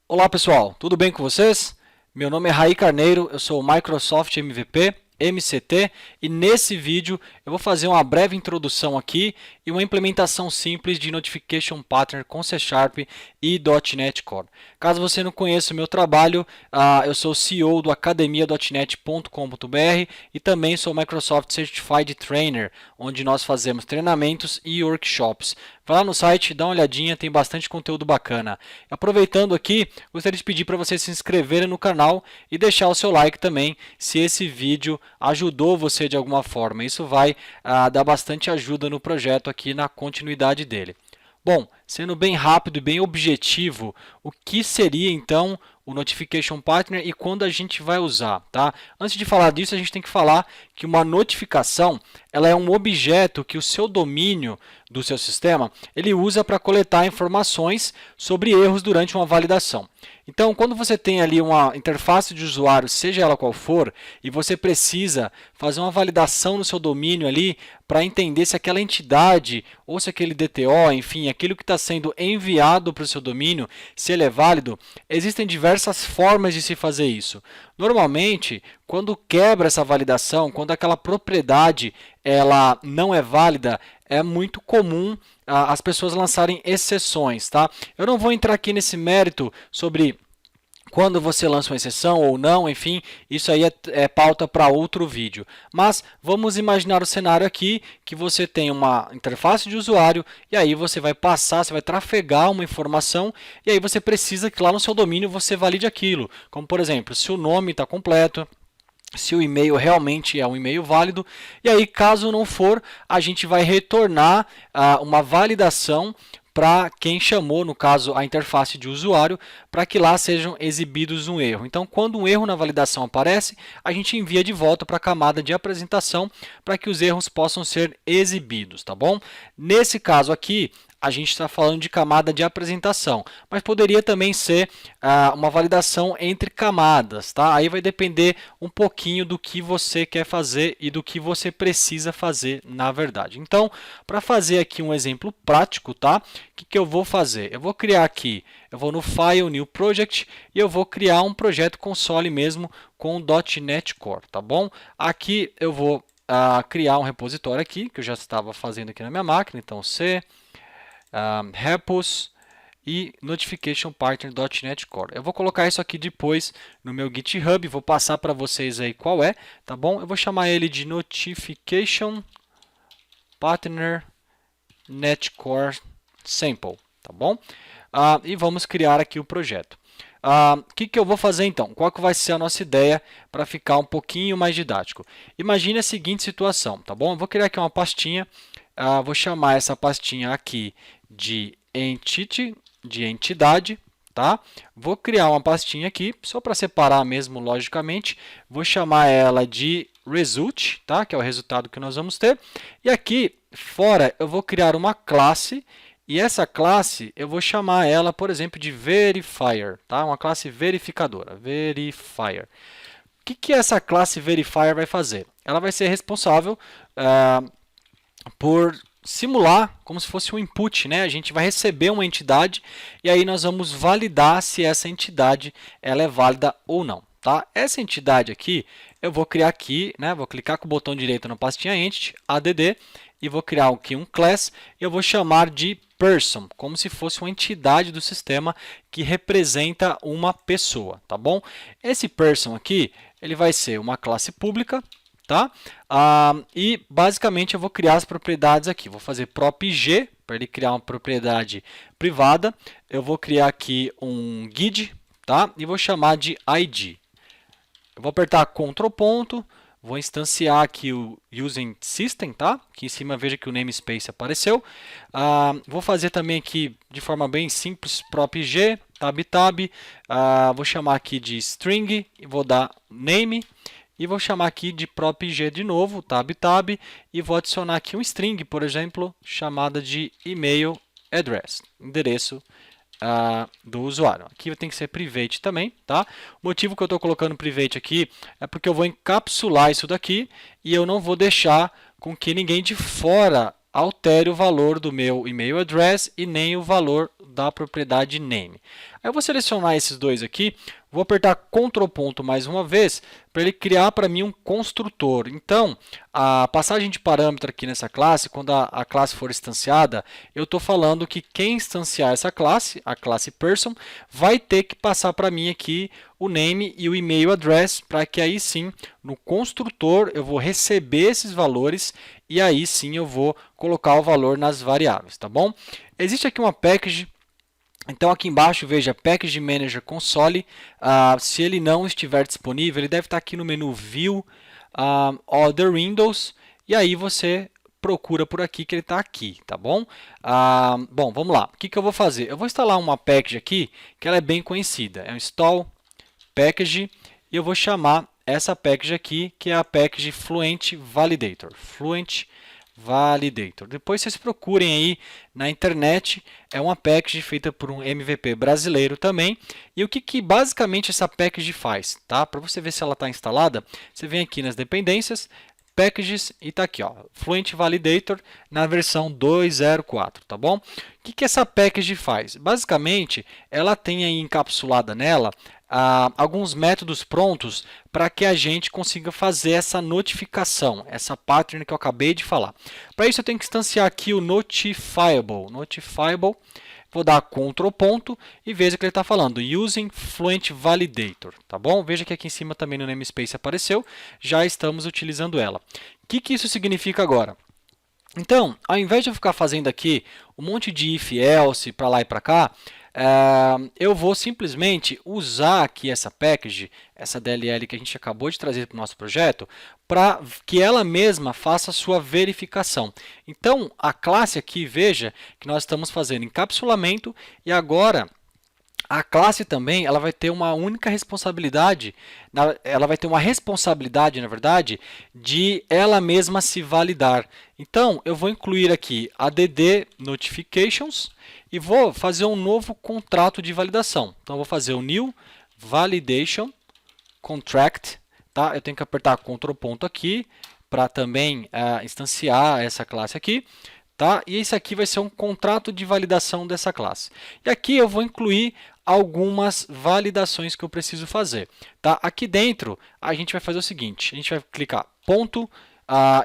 Olá pessoal, tudo bem com vocês? Meu nome é Raí Carneiro, eu sou o Microsoft MVP, MCT, e nesse vídeo eu vou fazer uma breve introdução aqui e uma implementação simples de Notification Pattern com C Sharp e .NET Core. Caso você não conheça o meu trabalho, eu sou CEO do academia.net.com.br e também sou Microsoft Certified Trainer, onde nós fazemos treinamentos e workshops. Vai lá no site, dá uma olhadinha, tem bastante conteúdo bacana. Aproveitando aqui, gostaria de pedir para vocês se inscreverem no canal e deixar o seu like também, se esse vídeo ajudou você de alguma forma. Isso vai dar bastante ajuda no projeto aqui na continuidade dele. Bom, sendo bem rápido e bem objetivo, o que seria então o Notification Pattern e quando a gente vai usar, tá? Antes de falar disso, a gente tem que falar que uma notificação, ela é um objeto que o seu domínio do seu sistema, ele usa para coletar informações sobre erros durante uma validação. Então, quando você tem ali uma interface de usuário, seja ela qual for, e você precisa fazer uma validação no seu domínio ali para entender se aquela entidade ou se aquele DTO, enfim, aquilo que está sendo enviado para o seu domínio, se ele é válido, existem diversas formas de se fazer isso. Normalmente, quando quebra essa validação, quando aquela propriedade ela não é válida, é muito comum as pessoas lançarem exceções, tá? Eu não vou entrar aqui nesse mérito sobre quando você lança uma exceção ou não, enfim, isso aí é pauta para outro vídeo. Mas vamos imaginar o cenário aqui que você tem uma interface de usuário e aí você vai passar, você vai trafegar uma informação e aí você precisa que lá no seu domínio você valide aquilo. Como por exemplo, se o nome está completo, se o e-mail realmente é um e-mail válido, e aí caso não for, a gente vai retornar uma validação para quem chamou, no caso, a interface de usuário, para que lá sejam exibidos um erro. Então, quando um erro na validação aparece, a gente envia de volta para a camada de apresentação para que os erros possam ser exibidos, tá bom? Nesse caso aqui, a gente está falando de camada de apresentação, mas poderia também ser uma validação entre camadas, tá? Aí vai depender um pouquinho do que você quer fazer e do que você precisa fazer na verdade. Então, para fazer aqui um exemplo prático, tá? O que eu vou fazer? Eu vou criar aqui, eu vou no File, New Project e eu vou criar um projeto console mesmo com .NET Core, tá bom? Aqui eu vou criar um repositório aqui, que eu já estava fazendo aqui na minha máquina, então C repos e Notification Pattern.NET Core. Eu vou colocar isso aqui depois no meu GitHub, vou passar para vocês aí qual é, tá bom? Eu vou chamar ele de Notification Pattern .NET Core Sample, tá bom? E vamos criar aqui o projeto. O que eu vou fazer então? Qual que vai ser a nossa ideia para ficar um pouquinho mais didático? Imagine a seguinte situação, tá bom? Eu vou criar aqui uma pastinha, vou chamar essa pastinha aqui de entity, de entidade, tá? Vou criar uma pastinha aqui, só para separar mesmo logicamente, vou chamar ela de result, tá? Que é o resultado que nós vamos ter. E aqui fora eu vou criar uma classe, e essa classe eu vou chamar ela, por exemplo, de verifier, tá? Uma classe verificadora, verifier. O que essa classe verifier vai fazer? Ela vai ser responsável por simular como se fosse um input, né? A gente vai receber uma entidade e aí nós vamos validar se essa entidade ela é válida ou não, tá? Essa entidade aqui eu vou criar aqui, né? Vou clicar com o botão direito na pastinha entity, add, e vou criar aqui um class e eu vou chamar de person, como se fosse uma entidade do sistema que representa uma pessoa, tá bom? Esse person aqui, ele vai ser uma classe pública, tá? E basicamente eu vou criar as propriedades aqui. Vou fazer prop-g para ele criar uma propriedade privada. Eu vou criar aqui um guide, tá? E vou chamar de id. Eu vou apertar Ctrl ponto, vou instanciar aqui o using system, tá? Aqui em cima veja que o namespace apareceu. Vou fazer também aqui de forma bem simples prop-g, tab. Vou chamar aqui de string e vou dar name. E vou chamar aqui de prop-g de novo, tab, e vou adicionar aqui um string, por exemplo, chamada de email address, endereço do usuário. Aqui tem que ser private também, tá? O motivo que eu estou colocando private aqui é porque eu vou encapsular isso daqui e eu não vou deixar com que ninguém de fora altere o valor do meu e-mail address e nem o valor da propriedade name. Aí eu vou selecionar esses dois aqui, vou apertar Ctrl ponto mais uma vez para ele criar para mim um construtor. Então, a passagem de parâmetro aqui nessa classe, quando a classe for instanciada, eu estou falando que quem instanciar essa classe, a classe person, vai ter que passar para mim aqui o name e o e-mail address, para que aí sim, no construtor, eu vou receber esses valores e aí sim eu vou colocar o valor nas variáveis, tá bom? Existe aqui uma package. Então aqui embaixo veja Package Manager Console, se ele não estiver disponível, ele deve estar aqui no menu View, Other Windows, e aí você procura por aqui que ele está aqui, tá bom? Bom, vamos lá, o que eu vou fazer? Eu vou instalar uma package aqui que ela é bem conhecida, é um Install Package, e eu vou chamar essa package aqui, que é a package Fluent Validator. Depois vocês procurem aí na internet, é uma package feita por um MVP brasileiro também. E o que basicamente essa package faz, tá? Para você ver se ela está instalada, você vem aqui nas dependências, packages e está aqui, ó, Fluent Validator na versão 2.0.4, tá bom? O que essa package faz? Basicamente, ela tem aí encapsulada nela alguns métodos prontos para que a gente consiga fazer essa notificação, essa pattern que eu acabei de falar. Para isso eu tenho que instanciar aqui o Notifiable. Vou dar Ctrl ponto e veja que ele está falando Using Fluent Validator, tá bom? Veja que aqui em cima também no namespace apareceu, já estamos utilizando ela. O que isso significa agora? Então, ao invés de eu ficar fazendo aqui um monte de if, else, para lá e para cá, eu vou simplesmente usar aqui essa package, essa DLL que a gente acabou de trazer para o nosso projeto, para que ela mesma faça a sua verificação. Então, a classe aqui, veja que nós estamos fazendo encapsulamento e agora a classe também ela vai ter uma única responsabilidade, ela vai ter uma responsabilidade, na verdade, de ela mesma se validar. Então, eu vou incluir aqui add notifications e vou fazer um novo contrato de validação. Então, eu vou fazer o new validation contract. Tá? Eu tenho que apertar Ctrl ponto aqui para também instanciar essa classe aqui. Tá? E esse aqui vai ser um contrato de validação dessa classe. E aqui eu vou incluir algumas validações que eu preciso fazer. Tá? Aqui dentro a gente vai fazer o seguinte, a gente vai clicar ponto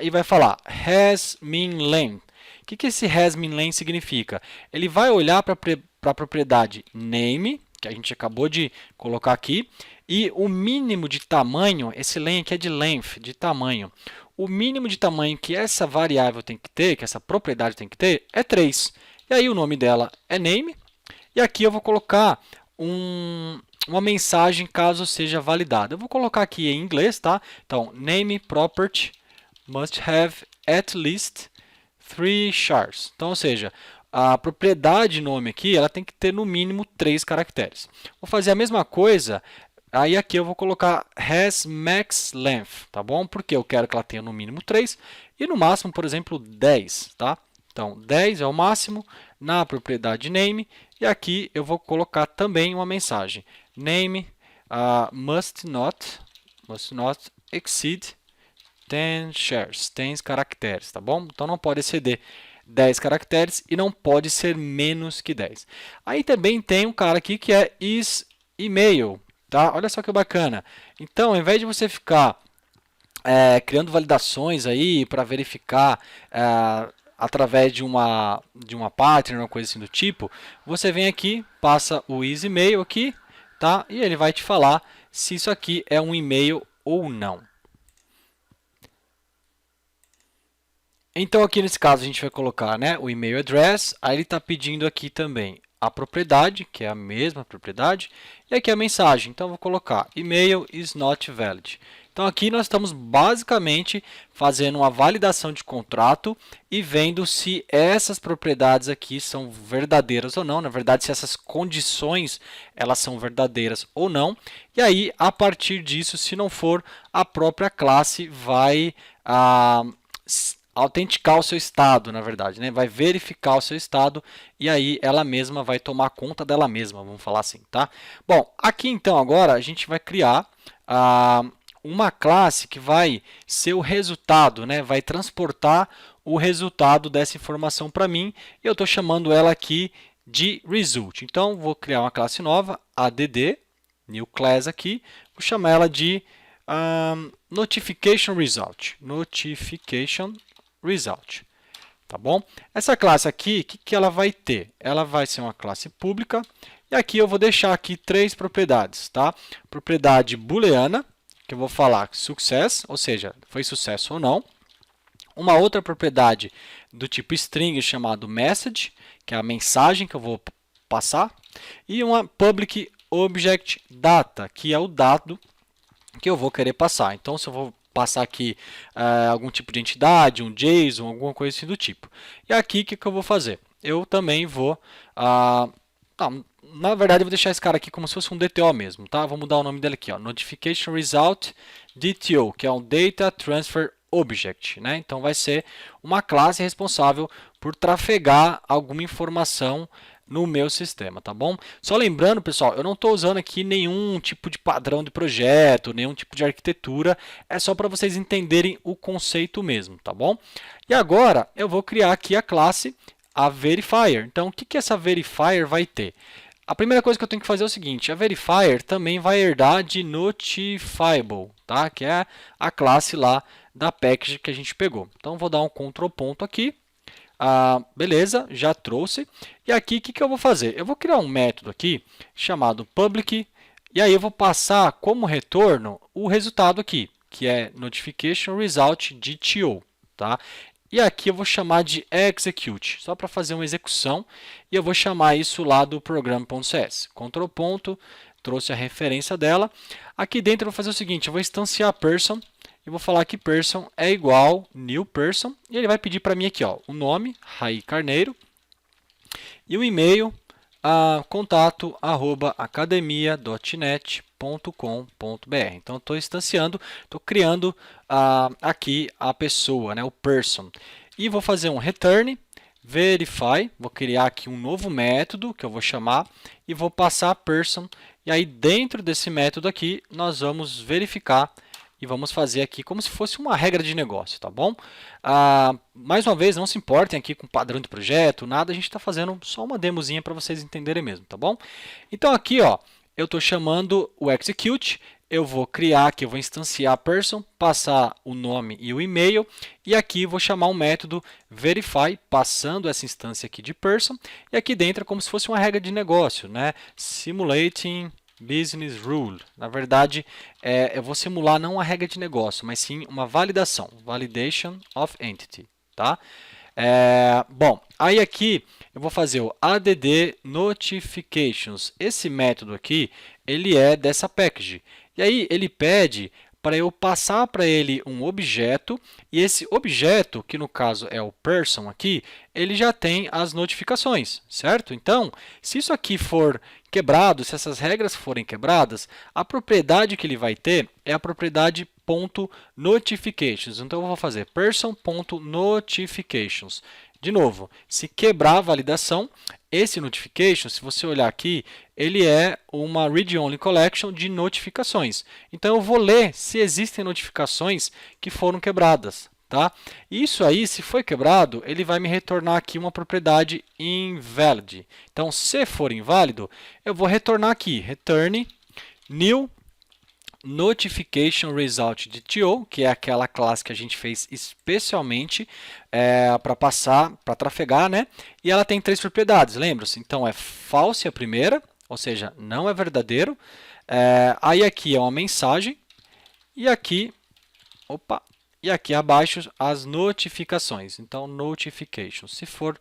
e vai falar hasMinLength. O que esse hasMinLength significa? Ele vai olhar para a propriedade name, que a gente acabou de colocar aqui, e o mínimo de tamanho, esse len aqui é de length, de tamanho. O mínimo de tamanho que essa variável tem que ter, que essa propriedade tem que ter, é 3. E aí o nome dela é name. E aqui eu vou colocar uma mensagem caso seja validada. Eu vou colocar aqui em inglês, tá? Então, name property must have at least 3 chars. Então, ou seja, a propriedade nome aqui, ela tem que ter no mínimo 3 caracteres. Vou fazer a mesma coisa. Aí aqui eu vou colocar hasMaxLength, tá bom? Porque eu quero que ela tenha no mínimo 3 e no máximo, por exemplo, 10, tá? Então, 10 é o máximo na propriedade name. E aqui eu vou colocar também uma mensagem. Name must not exceed 10 chars, 10 caracteres, tá bom? Então, não pode exceder 10 caracteres e não pode ser menos que 10. Aí também tem um cara aqui que é isEmail. Tá? Olha só que bacana. Então, ao invés de você ficar criando validações aí para verificar através de uma pattern, uma coisa assim do tipo, você vem aqui, passa o isEmail aqui, tá? E ele vai te falar se isso aqui é um e-mail ou não. Então, aqui nesse caso, a gente vai colocar, né, o e-mail address, aí ele está pedindo aqui também a propriedade, que é a mesma propriedade, e aqui a mensagem. Então, eu vou colocar email is not valid. Então, aqui nós estamos basicamente fazendo uma validação de contrato e vendo se essas propriedades aqui são verdadeiras ou não. Na verdade, se essas condições elas são verdadeiras ou não. E aí, a partir disso, se não for, a própria classe vai autenticar o seu estado, na verdade, né? Vai verificar o seu estado e aí ela mesma vai tomar conta dela mesma, vamos falar assim, tá? Bom, aqui então agora a gente vai criar uma classe que vai ser o resultado, né? Vai transportar o resultado dessa informação para mim. E eu estou chamando ela aqui de result. Então, vou criar uma classe nova, add, new class aqui, vou chamar ela de notification result. Notification result. Tá bom? Essa classe aqui, o que ela vai ter? Ela vai ser uma classe pública. E aqui eu vou deixar aqui 3 propriedades, tá? Propriedade booleana, que eu vou falar success, ou seja, foi sucesso ou não. Uma outra propriedade do tipo string chamado message, que é a mensagem que eu vou passar. E uma public object data, que é o dado que eu vou querer passar. Então, se eu vou passar aqui algum tipo de entidade, um JSON, alguma coisa assim do tipo. E aqui, o que eu vou fazer? Eu também vou... na verdade, eu vou deixar esse cara aqui como se fosse um DTO mesmo, tá? Vou mudar o nome dele aqui, ó, Notification Result DTO, que é um Data Transfer Object, né? Então, vai ser uma classe responsável por trafegar alguma informação no meu sistema, tá bom? Só lembrando, pessoal, eu não estou usando aqui nenhum tipo de padrão de projeto, nenhum tipo de arquitetura, é só para vocês entenderem o conceito mesmo, tá bom? E agora eu vou criar aqui a classe, a verifier. Então, o que essa verifier vai ter? A primeira coisa que eu tenho que fazer é o seguinte, a verifier também vai herdar de notifiable, tá? Que é a classe lá da package que a gente pegou. Então, vou dar um Ctrl ponto aqui. Beleza, já trouxe. E aqui, o que eu vou fazer? Eu vou criar um método aqui chamado public, e aí eu vou passar como retorno o resultado aqui, que é notification result DTO, tá? E aqui eu vou chamar de execute, só para fazer uma execução, e eu vou chamar isso lá do programa.cs. Ctrl ponto, trouxe a referência dela. Aqui dentro eu vou fazer o seguinte, eu vou instanciar person, e vou falar que person é igual new person, e ele vai pedir para mim aqui, ó, o nome, Raí Carneiro, e o e-mail, contato@academia.net.com.br. Então, estou instanciando, estou criando aqui a pessoa, né, o person. E vou fazer um return, verify, vou criar aqui um novo método que eu vou chamar e vou passar a person. E aí, dentro desse método aqui, nós vamos verificar e vamos fazer aqui como se fosse uma regra de negócio, tá bom? Mais uma vez, não se importem aqui com padrão de projeto, nada, a gente está fazendo só uma demozinha para vocês entenderem mesmo, tá bom? Então aqui, ó, eu estou chamando o execute, eu vou criar aqui, eu vou instanciar a person, passar o nome e o e-mail, e aqui vou chamar um método verify, passando essa instância aqui de person, e aqui dentro é como se fosse uma regra de negócio, né? Simulating business rule. Na verdade, eu vou simular não uma regra de negócio, mas sim uma validação. Validation of entity. Tá? Bom, aí aqui eu vou fazer o add notifications. Esse método aqui, ele é dessa package. E aí ele pede para eu passar para ele um objeto, e esse objeto, que no caso é o person aqui, ele já tem as notificações, certo? Então, se isso aqui for quebrado, se essas regras forem quebradas, a propriedade que ele vai ter é a propriedade .notifications. Então, eu vou fazer person.notifications. De novo, se quebrar a validação, esse notification, se você olhar aqui, ele é uma read-only collection de notificações. Então, eu vou ler se existem notificações que foram quebradas. Tá? Isso aí, se foi quebrado, ele vai me retornar aqui uma propriedade invalid. Então, se for inválido, eu vou retornar aqui, return new notification result DTO, que é aquela classe que a gente fez especialmente para passar, para trafegar, né? E ela tem 3 propriedades, lembra-se? Então, é false a primeira, ou seja, não é verdadeiro. Aí aqui é uma mensagem, e aqui, e aqui abaixo as notificações. Então, notification. Se for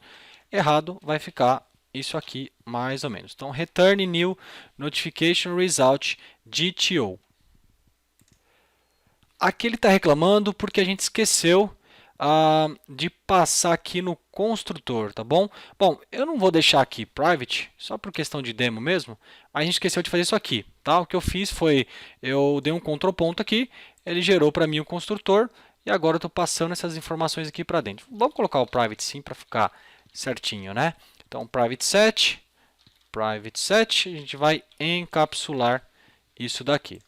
errado, vai ficar isso aqui mais ou menos. Então, return new notification result DTO. Aqui ele está reclamando porque a gente esqueceu de passar aqui no construtor, tá bom? Bom, eu não vou deixar aqui private, só por questão de demo mesmo, mas a gente esqueceu de fazer isso aqui, tá? O que eu fiz foi, eu dei um Ctrl ponto aqui, ele gerou para mim o construtor, e agora eu estou passando essas informações aqui para dentro. Vamos colocar o private sim para ficar certinho, né? Então, private set, a gente vai encapsular isso daqui.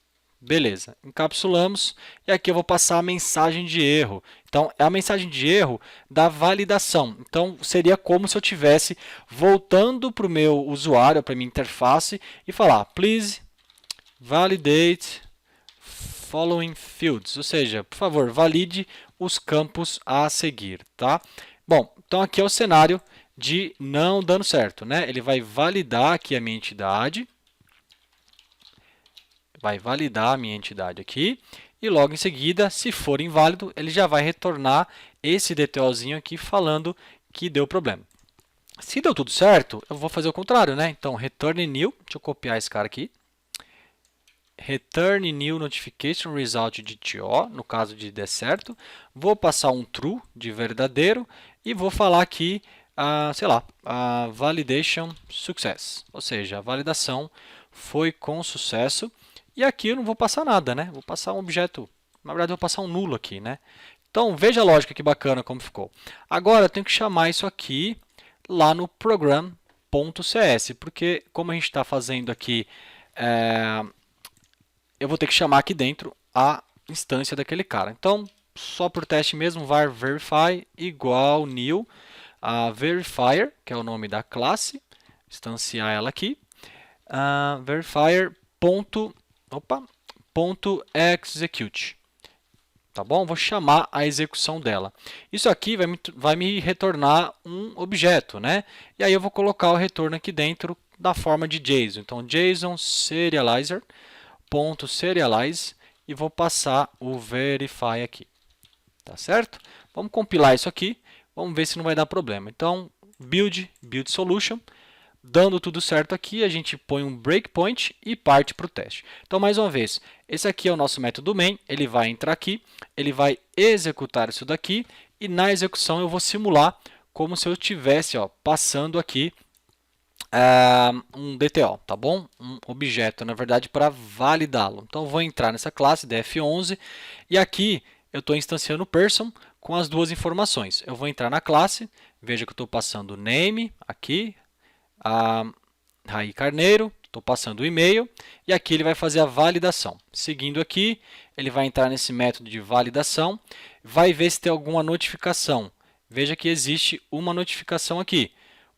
Beleza, encapsulamos e aqui eu vou passar a mensagem de erro. Então, é a mensagem de erro da validação. Então, seria como se eu estivesse voltando para o meu usuário, para a minha interface e falar, please validate following fields, ou seja, por favor, valide os campos a seguir, tá? Bom, então aqui é o cenário de não dando certo, né? Ele vai validar aqui a minha entidade, aqui, e logo em seguida, se for inválido, ele já vai retornar esse DTOzinho aqui falando que deu problema. Se deu tudo certo, eu vou fazer o contrário, né? Então, return new, deixa eu copiar esse cara aqui. Return new notification result de TO, no caso de der certo. Vou passar um true, de verdadeiro, e vou falar aqui, sei lá, validation success, ou seja, a validação foi com sucesso. E aqui eu não vou passar nada, né? Vou passar um objeto, na verdade eu vou passar um nulo aqui, né? Então veja a lógica que bacana como ficou. Agora eu tenho que chamar isso aqui lá no program.cs, porque como a gente está fazendo aqui, eu vou ter que chamar aqui dentro a instância daquele cara. Então, só por teste mesmo, var verify igual new verifier, que é o nome da classe, instanciar ela aqui, verifier ponto execute. Tá bom? Vou chamar a execução dela. Isso aqui vai me retornar um objeto, né? E aí eu vou colocar o retorno aqui dentro da forma de JSON. Então, JSON serializer ponto serialize e vou passar o verify aqui. Tá certo? Vamos compilar isso aqui. Vamos ver se não vai dar problema. Então, build solution. Dando tudo certo aqui, a gente põe um breakpoint e parte para o teste. Então, mais uma vez, esse aqui é o nosso método main, ele vai entrar aqui, ele vai executar isso daqui, e na execução eu vou simular como se eu estivesse passando aqui um DTO, tá bom? Um objeto, na verdade, para validá-lo. Então, eu vou entrar nessa classe, df11, e aqui eu estou instanciando o person com as duas informações. Eu vou entrar na classe, veja que eu estou passando o name aqui, Raí Carneiro, estou passando o e-mail e aqui ele vai fazer a validação. Seguindo aqui, ele vai entrar nesse método de validação, vai ver se tem alguma notificação. Veja que existe uma notificação aqui.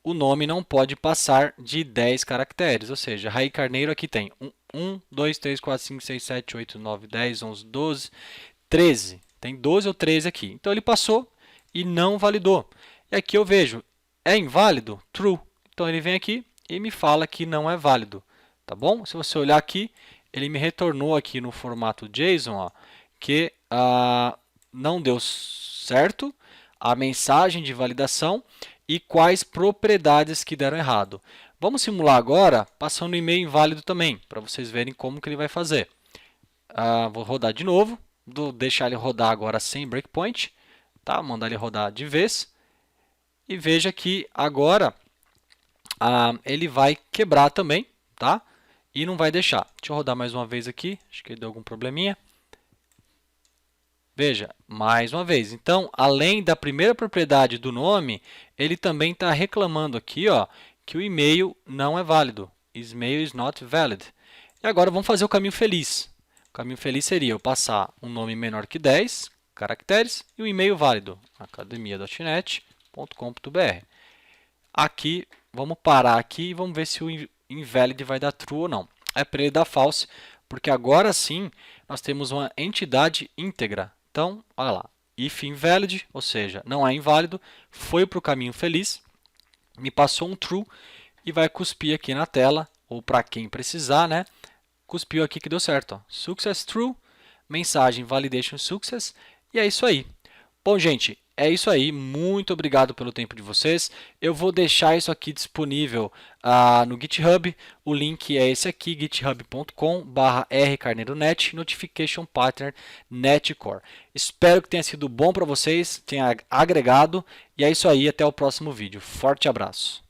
O nome não pode passar de 10 caracteres, ou seja, Raí Carneiro aqui tem 1, 2, 3, 4, 5, 6, 7, 8, 9, 10, 11, 12, 13. Tem 12 ou 13 aqui. Então ele passou e não validou. E aqui eu vejo, é inválido? True. Então, ele vem aqui e me fala que não é válido, tá bom? Se você olhar aqui, ele me retornou aqui no formato JSON, que não deu certo a mensagem de validação e quais propriedades que deram errado. Vamos simular agora passando o e-mail inválido também, para vocês verem como que ele vai fazer. Vou rodar de novo, vou deixar ele rodar agora sem breakpoint, tá? Mandar ele rodar de vez. E veja que agora ele vai quebrar também, tá? E não vai deixar. Deixa eu rodar mais uma vez aqui, acho que deu algum probleminha. Veja, mais uma vez. Então, além da primeira propriedade do nome, ele também está reclamando aqui, que o e-mail não é válido. Email is not valid. E agora vamos fazer o caminho feliz. O caminho feliz seria eu passar um nome menor que 10 caracteres e um e-mail válido, academia.net.com.br. Aqui, vamos parar aqui e vamos ver se o invalid vai dar true ou não. É para ele dar false, porque agora sim nós temos uma entidade íntegra. Então, olha lá, if invalid, ou seja, não é inválido, foi para o caminho feliz, me passou um true e vai cuspir aqui na tela, ou para quem precisar, né? Cuspiu aqui que deu certo. Success true, mensagem validation success, e é isso aí. Bom, gente, é isso aí. Muito obrigado pelo tempo de vocês. Eu vou deixar isso aqui disponível no GitHub. O link é esse aqui, github.com/rcarneironet, Notification Pattern Netcore. Espero que tenha sido bom para vocês, tenha agregado. E é isso aí, até o próximo vídeo. Forte abraço.